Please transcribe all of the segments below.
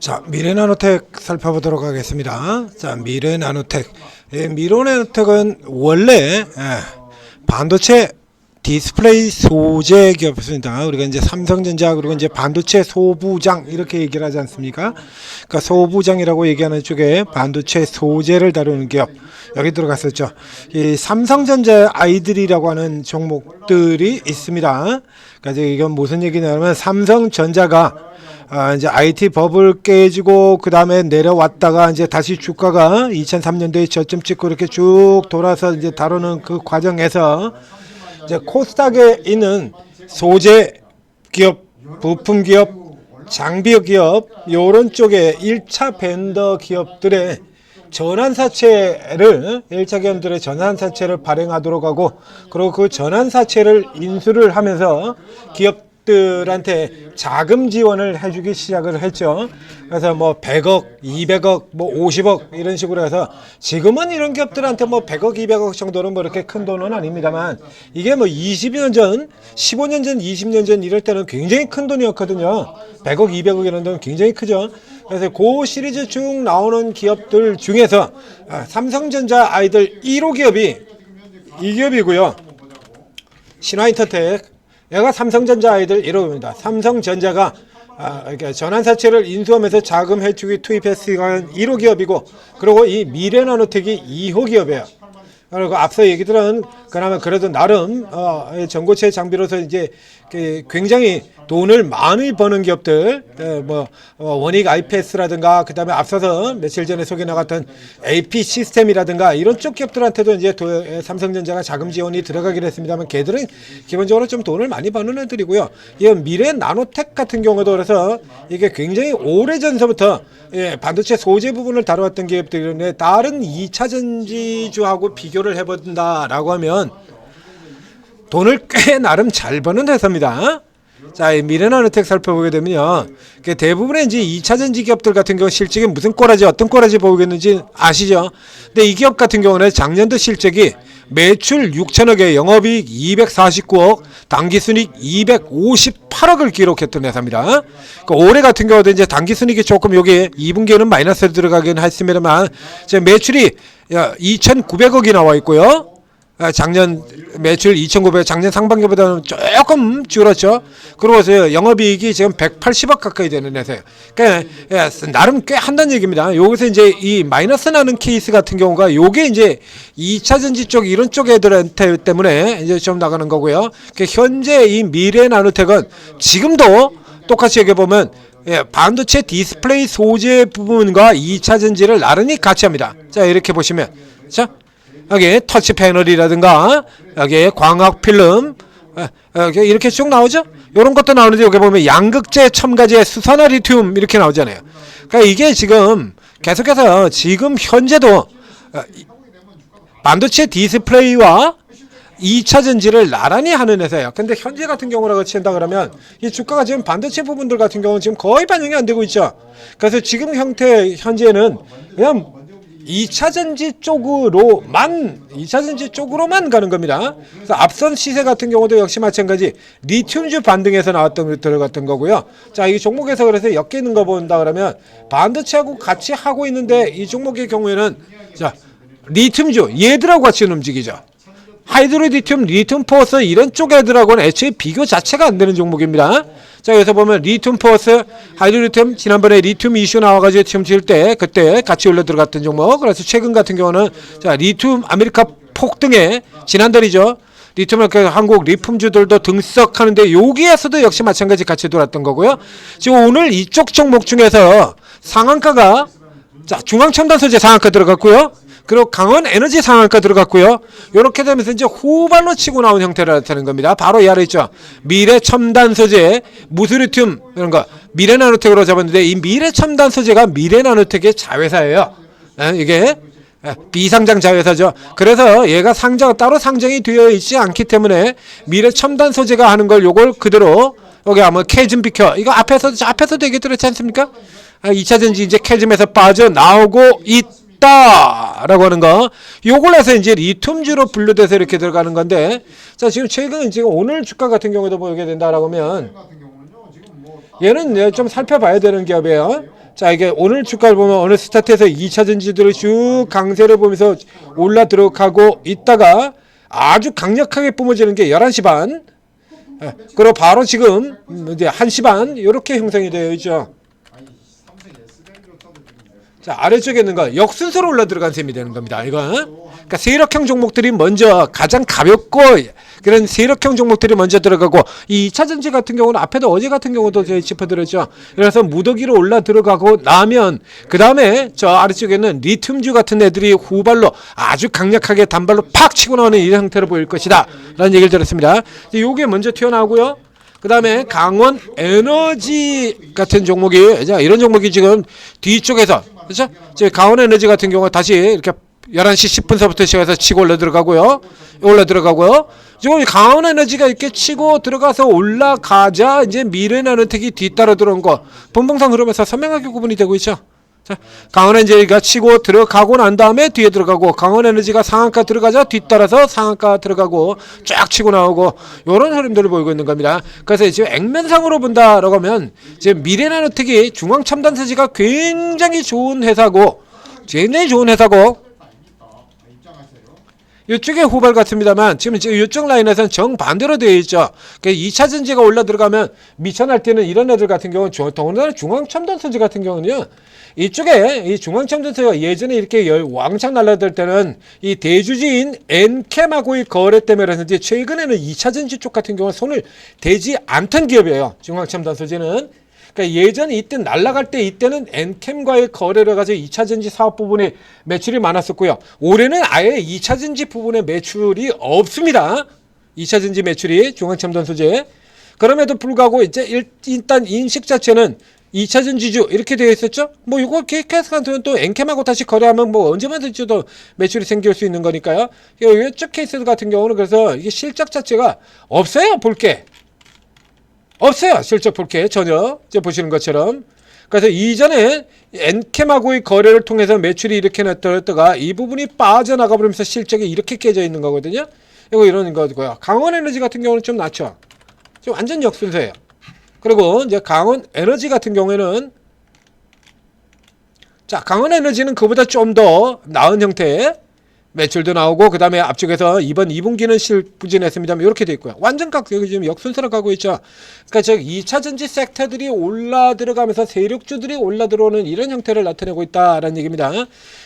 자, 미래나노텍 살펴보도록 하겠습니다. 자, 미래나노텍. 미래나노텍은 원래 반도체 디스플레이 소재 기업입니다. 우리가 이제 삼성전자 그리고 이제 반도체 소부장 이렇게 얘기를 하지 않습니까? 그러니까 소부장이라고 얘기하는 쪽에 반도체 소재를 다루는 기업 여기 들어갔었죠. 이 삼성전자 아이들이라고 하는 종목들이 있습니다. 그러니까 이건 무슨 얘기냐면 삼성전자가 이제 IT 버블 깨지고 그 다음에 내려왔다가 이제 다시 주가가 2003년도에 저점 찍고 이렇게 쭉 돌아서 이제 다루는 그 과정에서 이제 코스닥에 있는 소재 기업, 부품 기업, 장비 기업 요런 쪽에 1차 벤더 기업들의 전환사채를 1차 기업들의 전환사채를 발행하도록 하고 그리고 그 전환사채를 인수를 하면서 기업들한테 자금 지원을 해주기 시작을 했죠. 그래서 뭐 100억, 200억, 뭐 50억 이런 식으로 해서 지금은 이런 기업들한테 뭐 100억, 200억 정도는 뭐 이렇게 큰 돈은 아닙니다만 이게 뭐 20년 전, 15년 전, 20년 전 이럴 때는 굉장히 큰 돈이었거든요. 100억, 200억 이런 돈은 굉장히 크죠. 그래서 그 시리즈 쭉 나오는 기업들 중에서 삼성전자 아이들 1호 기업이 이 기업이고요. 신화인터텍 얘가 삼성전자 아이들 1호입니다. 삼성전자가 그러니까 전환사채를 인수하면서 자금 해축이 투입했으니까 1호 기업이고 그리고 이 미래나노텍이 2호 기업이에요. 그리고 앞서 얘기들은 그나마 그래도 나름 전고체 장비로서 이제 굉장히 돈을 많이 버는 기업들 뭐 원익 IPS라든가 그 다음에 앞서서 며칠 전에 소개 나갔던 AP 시스템이라든가 이런 쪽 기업들한테도 이제 삼성전자가 자금 지원이 들어가긴 했습니다만 걔들은 기본적으로 좀 돈을 많이 버는 애들이고요. 이 미래나노텍 같은 경우도 그래서 이게 굉장히 오래전서부터 반도체 소재 부분을 다뤄왔던 기업들인데 다른 2차 전지주하고 비교를 해본다라고 하면 돈을 꽤 나름 잘 버는 회사입니다. 자, 이 미래나노텍 살펴보게 되면요. 대부분의 이제 2차 전지 기업들 같은 경우 실적이 무슨 꼬라지, 어떤 꼬라지 보이겠는지 아시죠? 근데 이 기업 같은 경우는 작년도 실적이 매출 6천억에 영업이익 249억, 당기순이익 258억을 기록했던 회사입니다. 그러니까 올해 같은 경우도 이제 당기순이익이 조금 여기 2분기에는 마이너스로 들어가긴 했습니다만, 매출이 2,900억이 나와 있고요. 작년 매출 2,900, 작년 상반기보다는 조금 줄었죠. 그러고서 영업이익이 지금 180억 가까이 되는 회사예요. 그러니까 나름 꽤 한다는 얘기입니다. 여기서 이제 이 마이너스 나는 케이스 같은 경우가 요게 이제 2차 전지 쪽 이런 쪽 애들한테 때문에 이제 좀 나가는 거고요. 그러니까 현재 이 미래나노텍은 지금도 똑같이 얘기해 보면 반도체 디스플레이 소재 부분과 2차 전지를 나란히 같이 합니다. 자, 이렇게 보시면 자. 여기 터치 패널이라든가 여기 광학 필름 여기 이렇게 쭉 나오죠. 이런 것도 나오는데 여기 보면 양극재, 첨가제, 수산화 리튬 이렇게 나오잖아요. 그러니까 이게 지금 계속해서 지금 현재도 반도체 디스플레이와 2차 전지를 나란히 하는 회사예요. 근데 현재 같은 경우라고 친다 그러면 이 주가가 지금 반도체 부분들 같은 경우는 지금 거의 반영이 안 되고 있죠. 그래서 지금 현재는 그냥 2차 전지 쪽으로만 가는 겁니다. 그래서 앞선 시세 같은 경우도 역시 마찬가지 리튬주 반등에서 나왔던 들어갔던 거고요. 자, 이 종목에서 그래서 엮여 있는 거 본다 그러면 반도체하고 같이 하고 있는데 이 종목의 경우에는 자, 리튬주 얘들하고 같이 움직이죠. 하이드로 리튬, 리튬 포스 이런 쪽 애들하고는 애초에 비교 자체가 안 되는 종목입니다. 자, 여기서 보면 리튬 포스, 하이드로 리튬 지난번에 리튬 이슈 나와가지고 튀을 때 그때 같이 올려 들어갔던 종목. 그래서 최근 같은 경우는 자, 리튬 아메리카 폭등에 지난달이죠. 리튬 한국 리튬주들도 등석하는데 여기에서도 역시 마찬가지 같이 돌았던 거고요. 지금 오늘 이쪽 종목 중에서 상한가가 자, 중앙첨단 소재 상한가 들어갔고요. 그리고 강원 에너지 상한가 들어갔고요. 이렇게 되면서 이제 후발로 치고 나온 형태를 나타내는 겁니다. 바로 이 아래 있죠. 미래 첨단 소재, 무스리튬 이런 거 미래나노텍으로 잡았는데 이 미래 첨단 소재가 미래나노텍의 자회사예요. 이게 비상장 자회사죠. 그래서 얘가 따로 상장이 되어 있지 않기 때문에 미래 첨단 소재가 하는 걸 요걸 그대로 여기 아마 캐즘 비켜 이거 앞에서도 얘기 들었지 않습니까? 2차 전지 이제 캐즘에서 빠져나오고 있다라고 하는 거. 요걸 해서 이제 리튬주로 분류돼서 이렇게 들어가는 건데, 자, 지금 최근 지금 오늘 주가 같은 경우도 보게 된다라고 하면 얘는 좀 살펴봐야 되는 기업이에요. 자, 이게 오늘 주가를 보면 어느 스타트에서 2차 전지들을 쭉 강세를 보면서 올라 들어가고 있다가 아주 강력하게 뿜어지는 게 11시 반. 그리고 바로 지금 이제 1시 반 이렇게 형성이 되어 있죠. 자, 아래쪽에 있는 거 역순서로 올라 들어간 셈이 되는 겁니다. 이거. 그러니까 세력형 종목들이 먼저 가장 가볍고 그런 세력형 종목들이 먼저 들어가고 이 2차 전지 같은 경우는 앞에도 어제 같은 경우도 저희 짚어드렸죠. 그래서 무더기로 올라 들어가고 나면 그 다음에 저 아래쪽에는 리튬주 같은 애들이 후발로 아주 강력하게 단발로 팍 치고 나오는 이 형태로 보일 것이다 라는 얘기를 들었습니다. 요게 먼저 튀어나오고요. 그 다음에 강원 에너지 같은 종목이 이런 종목이 지금 뒤쪽에서 그렇죠? 강원 에너지 같은 경우 다시 이렇게 11시 10분서부터 시작해서 치고 올라 들어가고요. 지금 강원 에너지가 이렇게 치고 들어가서 올라가자 이제 미래나노텍이 뒤따라 들어온 거 분봉상 흐름에서 선명하게 구분이 되고 있죠. 자, 강원 에너지가 치고 들어가고 난 다음에 뒤에 들어가고 강원 에너지가 상한가 들어가자 뒤따라서 상한가 들어가고 쫙 치고 나오고 이런 흐름들을 보이고 있는 겁니다. 그래서 지금 액면상으로 본다라고 하면 지금 미래나노텍이 중앙첨단서지가 굉장히 좋은 회사고 이쪽에 후발 같습니다만 지금 이쪽 라인에서는 정반대로 되어 있죠. 그러니까 2차 전지가 올라 들어가면 미천할 때는 이런 애들 같은 경우는 더군다나 중앙첨단서지 같은 경우는요. 이쪽에 이 중앙첨단서지가 예전에 이렇게 왕창 날라들 때는 이 대주주인 엔캠하고의 거래 때문에 그런지 최근에는 2차 전지 쪽 같은 경우는 손을 대지 않던 기업이에요. 중앙첨단서지는. 그러니까 예전 이때 날라갈 때 이때는 엔캠과의 거래를 가지고 2차 전지 사업 부분에 매출이 많았었고요. 올해는 아예 2차 전지 부분에 매출이 없습니다. 2차 전지 매출이 중앙첨단 소재. 그럼에도 불구하고 이제 일단 인식 자체는 2차 전지주 이렇게 되어 있었죠. 뭐 이거 케이스 같은 또 엔캠하고 다시 거래하면 뭐 언제든지도 매출이 생길 수 있는 거니까요. 이쪽 케이스 같은 경우는 그래서 이게 실적 자체가 없어요. 볼 게. 없어요. 실적 볼 게 전혀. 이제 보시는 것처럼. 그래서 이전에 엔캠하고의 거래를 통해서 매출이 이렇게 나타났다가 이 부분이 빠져나가 버리면서 실적이 이렇게 깨져 있는 거거든요. 이거 이런 거고요. 강원 에너지 같은 경우는 좀 낮죠. 지금 완전 역순서예요. 그리고 이제 강원 에너지 같은 경우에는 자, 강원 에너지는 그보다 좀 더 나은 형태의 매출도 나오고 그 다음에 앞쪽에서 이번 2분기는 실부진했습니다만 이렇게 돼 있고요. 완전 여기 지금 역순서로 가고 있죠. 그러니까 저 2차 전지 섹터들이 올라 들어가면서 세력주들이 올라 들어오는 이런 형태를 나타내고 있다라는 얘기입니다.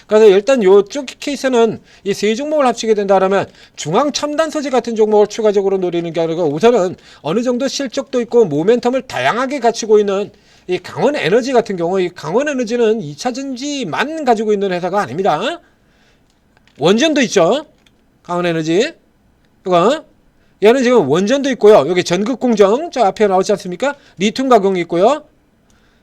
그래서 일단 이쪽 케이스는 이 세 종목을 합치게 된다면 중앙 첨단 소재 같은 종목을 추가적으로 노리는 게 아니고 우선은 어느 정도 실적도 있고 모멘텀을 다양하게 갖추고 있는 이 강원 에너지 같은 경우 이 강원 에너지는 2차 전지만 가지고 있는 회사가 아닙니다. 원전도 있죠. 강원에너지. 이거 얘는 지금 원전도 있고요. 여기 전극공정 저 앞에 나오지 않습니까? 리튬 가공이 있고요.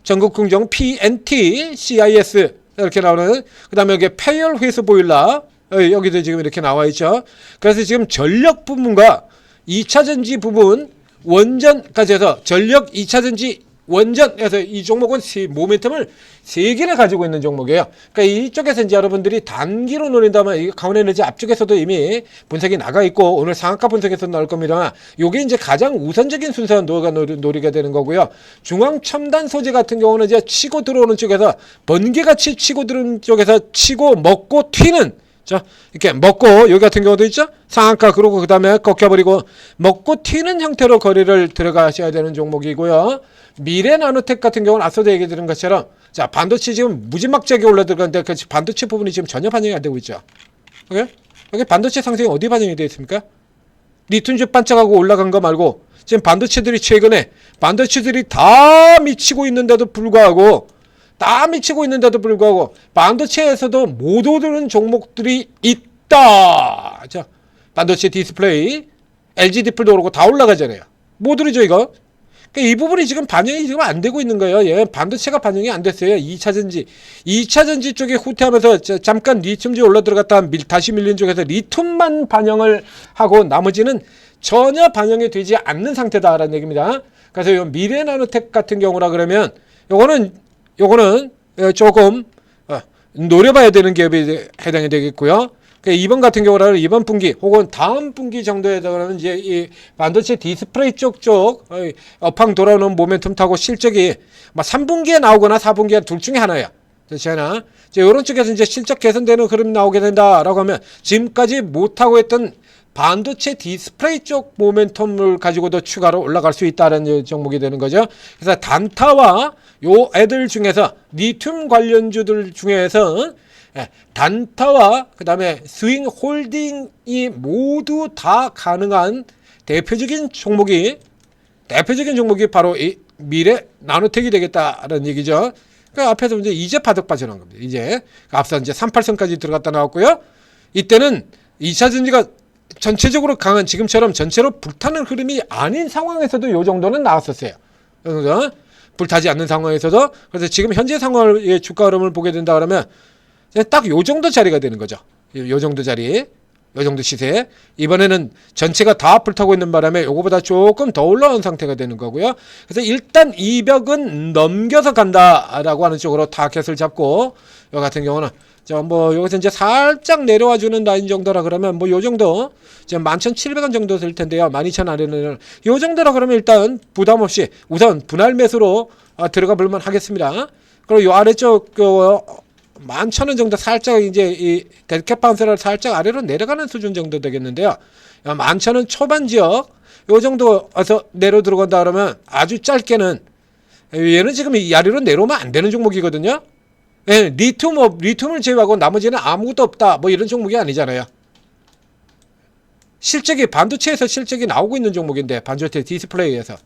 전극공정 PNT, CIS 이렇게 나오는. 그 다음에 여기 폐열 회수 보일러 여기도 지금 이렇게 나와 있죠. 그래서 지금 전력 부분과 2차 전지 부분 원전까지 해서 전력 2차 전지 원전에서 이 종목은 모멘텀을 3개나 가지고 있는 종목이에요. 그러니까 이쪽에서 이제 여러분들이 단기로 노린다면 이 강원에너지 앞쪽에서도 이미 분석이 나가 있고 오늘 상한가 분석에서 나올 겁니다만 요게 이제 가장 우선적인 순서 노리게 되는 거고요. 중앙 첨단 소재 같은 경우는 이제 치고 들어오는 쪽에서 번개같이 치고 들어오는 쪽에서 치고 먹고 튀는 자, 이렇게 먹고 여기 같은 경우도 있죠. 상한가 그러고 그 다음에 꺾여버리고 먹고 튀는 형태로 거래를 들어가셔야 되는 종목이고요. 미래나노텍 같은 경우는 앞서도 얘기 드린 것처럼 자 반도체 지금 무지막지하게 올라들어가는데 그 반도체 부분이 지금 전혀 반영이 안 되고 있죠. 오케이? 여기 반도체 상승이 어디 반영이 되어 있습니까? 리튬주 반짝하고 올라간 거 말고 지금 반도체들이 최근에 반도체들이 다 미치고 있는데도 불구하고 반도체에서도 못 오르는 종목들이 있다. 자, 반도체 디스플레이, LG 디플도 오르고 다 올라가잖아요. 못 오르죠 이거? 그러니까 이 부분이 지금 반영이 지금 안 되고 있는 거예요. 예, 반도체가 반영이 안 됐어요. 2차 전지 쪽에 후퇴하면서 잠깐 리튬주 올라 들어갔다 다시 밀린 쪽에서 리튬만 반영을 하고 나머지는 전혀 반영이 되지 않는 상태다라는 얘기입니다. 그래서 이 미래나노텍 같은 경우라 그러면 요거는 조금 노려봐야 되는 기업이 해당이 되겠고요. 이번 같은 경우는 이번 분기 혹은 다음 분기 정도에 들어가면 이제 이 반도체 디스플레이 쪽 업황 돌아오는 모멘텀 타고 실적이 막 3분기에 나오거나 4분기에 둘 중에 하나야. 그렇지 않아? 이런 쪽에서 이제 실적 개선되는 흐름이 나오게 된다라고 하면 지금까지 못하고 했던 반도체 디스플레이 쪽 모멘텀을 가지고도 추가로 올라갈 수 있다는 종목이 되는 거죠. 그래서 단타와 요 애들 중에서 리튬 관련주들 중에서 단타와 그 다음에 스윙 홀딩이 모두 다 가능한 대표적인 종목이 바로 이 미래 나노텍이 되겠다라는 얘기죠. 그 앞에서 이제 바닥 빠져나온 겁니다. 이제 앞서 이제 38선까지 들어갔다 나왔고요. 이때는 2차 전지가 전체적으로 강한 지금처럼 전체로 불타는 흐름이 아닌 상황에서도 요 정도는 나왔었어요. 그래서 불타지 않는 상황에서도. 그래서 지금 현재 상황의 주가 흐름을 보게 된다 그러면 딱 요 정도 자리가 되는 거죠. 요 정도 자리, 요 정도 시세. 이번에는 전체가 다 불타고 있는 바람에 요거보다 조금 더 올라온 상태가 되는 거고요. 그래서 일단 이 벽은 넘겨서 간다라고 하는 쪽으로 타켓을 잡고, 요 같은 경우는 여기서 이제 살짝 내려와 주는 라인 정도라 그러면 요 정도, 지금 11,700원 정도 될 텐데요. 12,000 아래는 요 정도라 그러면 일단 부담 없이 우선 분할 매수로 들어가 볼만 하겠습니다. 그리고 요 아래쪽 11,000원 정도 살짝 이제 이 데드캣 바운스를 살짝 아래로 내려가는 수준 정도 되겠는데요. 11,000원 초반 지역 요 정도에서 내려 들어간다 그러면 아주 짧게는 얘는 지금 이 아래로 내려오면 안 되는 종목이거든요. 예, 리튬을 제외하고 나머지는 아무것도 없다. 이런 종목이 아니잖아요. 반도체에서 실적이 나오고 있는 종목인데, 반도체 디스플레이에서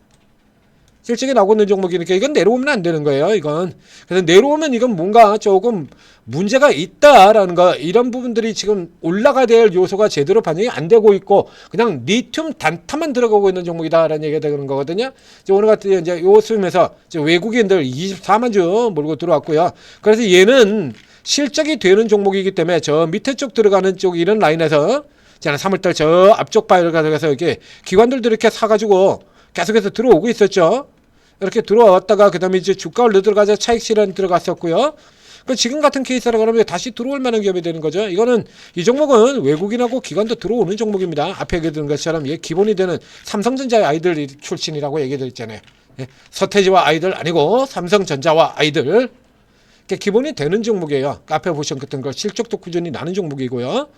실적이 나오고 있는 종목이니까 이건 내려오면 안 되는 거예요. 이건. 그래서 내려오면 이건 뭔가 조금 문제가 있다라는 거, 이런 부분들이 지금 올라가야 될 요소가 제대로 반영이 안 되고 있고 그냥 리튬 단타만 들어가고 있는 종목이다라는 얘기가 되는 거거든요. 오늘 같은 이제 요 수임에서 외국인들 24만 주 몰고 들어왔고요. 그래서 얘는 실적이 되는 종목이기 때문에 저 밑에 쪽 들어가는 쪽 이런 라인에서 3월달 저 앞쪽 바이를 가져가서 이렇게 기관들도 이렇게 사가지고 계속해서 들어오고 있었죠. 이렇게 들어왔다가 그 다음에 이제 주가 올려 들어가자 차익 실현 들어갔었고요. 지금 같은 케이스라 그러면 다시 들어올 만한 기업이 되는 거죠. 이 종목은 외국인하고 기관도 들어오는 종목입니다. 앞에 얘기했던 것처럼 기본이 되는 삼성전자의 아이들 출신이라고 얘기드렸잖아요. 서태지와 아이들 아니고 삼성전자와 아이들. 기본이 되는 종목이에요. 앞에 보셨던 걸 실적도 꾸준히 나는 종목이고요.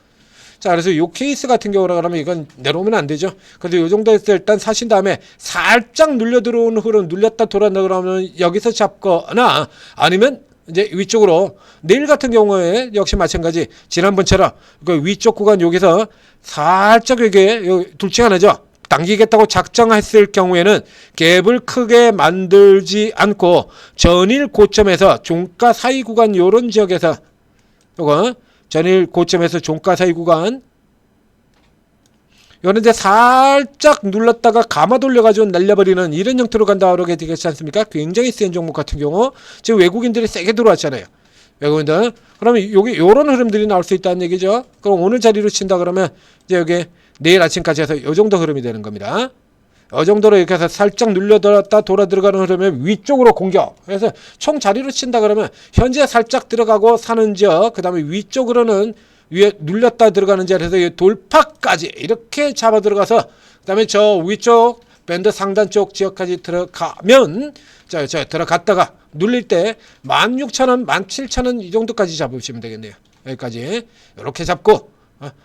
자, 그래서 이 케이스 같은 경우라 그러면 이건 내려오면 안 되죠. 그래서 이 정도에서 일단 사신 다음에 살짝 눌려 들어오는 흐름, 눌렸다 돌아온다 그러면 여기서 잡거나 아니면 이제 위쪽으로, 내일 같은 경우에 역시 마찬가지 지난번처럼 그 위쪽 구간 여기서 살짝 이게 둘 중 하나죠. 당기겠다고 작정했을 경우에는 갭을 크게 만들지 않고 전일 고점에서 종가 사이 구간 요런 지역에서 요거 전일 고점에서 종가 사이 구간 요런데 살짝 눌렀다가 감아 돌려가지고 날려버리는 이런 형태로 간다 그러게 되겠지 않습니까? 굉장히 센 종목 같은 경우 지금 외국인들이 세게 들어왔잖아요. 외국인들. 그러면 여기 요런 흐름들이 나올 수 있다는 얘기죠. 그럼 오늘 자리로 친다 그러면 이제 여기 내일 아침까지 해서 요 정도 흐름이 되는 겁니다. 이 정도로 이렇게 해서 살짝 눌려들었다 돌아 들어가는 흐름에 위쪽으로 공격. 그래서 총 자리로 친다 그러면 현재 살짝 들어가고 사는 지역, 그 다음에 위쪽으로는 위에 눌렸다 들어가는 자리에서 돌파까지 이렇게 잡아 들어가서 그 다음에 저 위쪽 밴드 상단 쪽 지역까지 들어가면 저 들어갔다가 눌릴 때 16,000원, 17,000원 이 정도까지 잡으시면 되겠네요. 여기까지 이렇게 잡고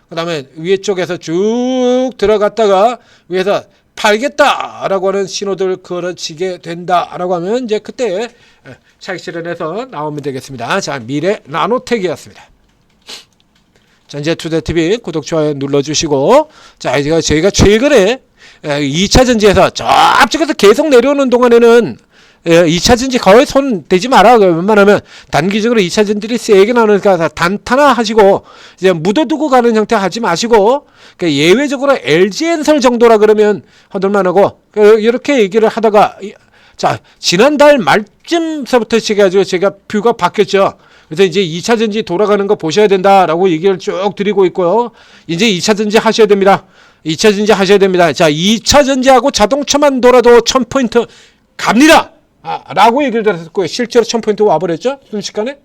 그 다음에 위에 쪽에서 쭉 들어갔다가 위에서 팔겠다라고 하는 신호들 걸어치게 된다라고 하면 이제 그때 차익 실현해서 나오면 되겠습니다. 자, 미래 나노텍이었습니다. 전재투자TV 구독, 좋아요 눌러주시고, 자, 이제 저희가 최근에 2차 전지에서 저 앞쪽에서 계속 내려오는 동안에는 2차 전지 거의 손 대지 마라. 웬만하면 단기적으로 2차 전지들이 세게 나오니까 단타나 하시고 이제 묻어두고 가는 형태 하지 마시고, 그러니까 예외적으로 LG엔설 정도라 그러면 허들만 하고, 이렇게 얘기를 하다가 자, 지난달 말쯤서부터 제가 뷰가 바뀌었죠. 그래서 이제 2차 전지 돌아가는 거 보셔야 된다라고 얘기를 쭉 드리고 있고요. 이제 2차 전지 하셔야 됩니다. 2차 전지 하셔야 됩니다. 자, 2차 전지하고 자동차만 돌아도 1000포인트 갑니다. 라고 얘기를 드렸고요. 실제로 1000포인트 와버렸죠? 순식간에.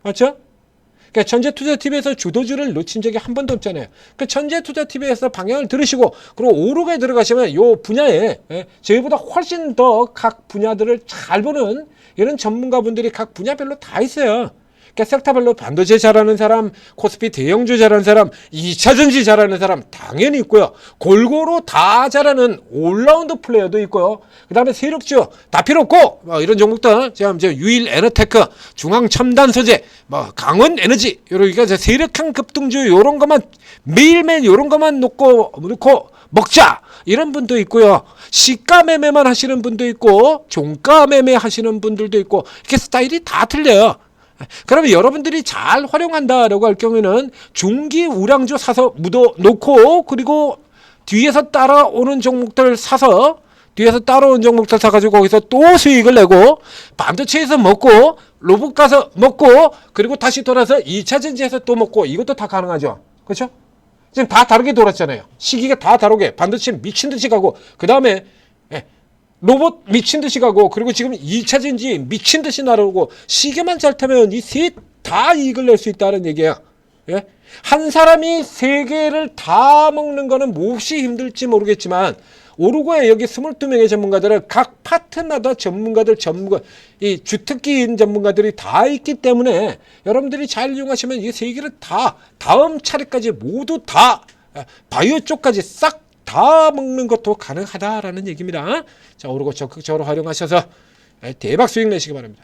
맞죠? 그러니까 천재투자TV에서 주도주를 놓친 적이 한 번도 없잖아요. 그 천재투자TV에서 방향을 들으시고 그리고 오르고에 들어가시면 요 분야에 저희보다 훨씬 더 각 분야들을 잘 보는 이런 전문가분들이 각 분야별로 다 있어요. 그러니까 섹터별로 반도체 잘하는 사람, 코스피 대형주 잘하는 사람, 2차전지 잘하는 사람 당연히 있고요. 골고루 다 잘하는 올라운드 플레이어도 있고요. 그 다음에 세력주 다 필요 없고 이런 종목들 제가 유일 에너테크, 중앙첨단소재, 강원에너지 이러니까 세력형 급등주 이런 것만 매일매일 이런 것만 놓고 먹자 이런 분도 있고요. 시가 매매만 하시는 분도 있고 종가 매매 하시는 분들도 있고 이렇게 스타일이 다 틀려요. 그러면 여러분들이 잘 활용한다라고 할 경우에는 중기 우량주 사서 묻어 놓고 그리고 뒤에서 따라오는 종목들 사서 사가지고 거기서 또 수익을 내고 반도체에서 먹고 로봇 가서 먹고 그리고 다시 돌아서 2차전지에서 또 먹고 이것도 다 가능하죠. 그렇죠? 지금 다 다르게 돌았잖아요. 시기가 다 다르게 반도체 미친 듯이 가고 그 다음에 로봇 미친 듯이 가고 그리고 지금 2차전지 미친 듯이 날아오고 시계만 잘 타면 이 셋 다 이익을 낼 수 있다는 얘기야. 예? 한 사람이 세 개를 다 먹는 거는 몹시 힘들지 모르겠지만 오르고에 여기 22명의 전문가들은 각 파트마다 이 주특기인 전문가들이 다 있기 때문에 여러분들이 잘 이용하시면 이 세 개를 다 다음 차례까지 모두 다 바이오 쪽까지 싹 다 먹는 것도 가능하다라는 얘기입니다. 자, 오르고 적극적으로 활용하셔서 대박 수익 내시기 바랍니다.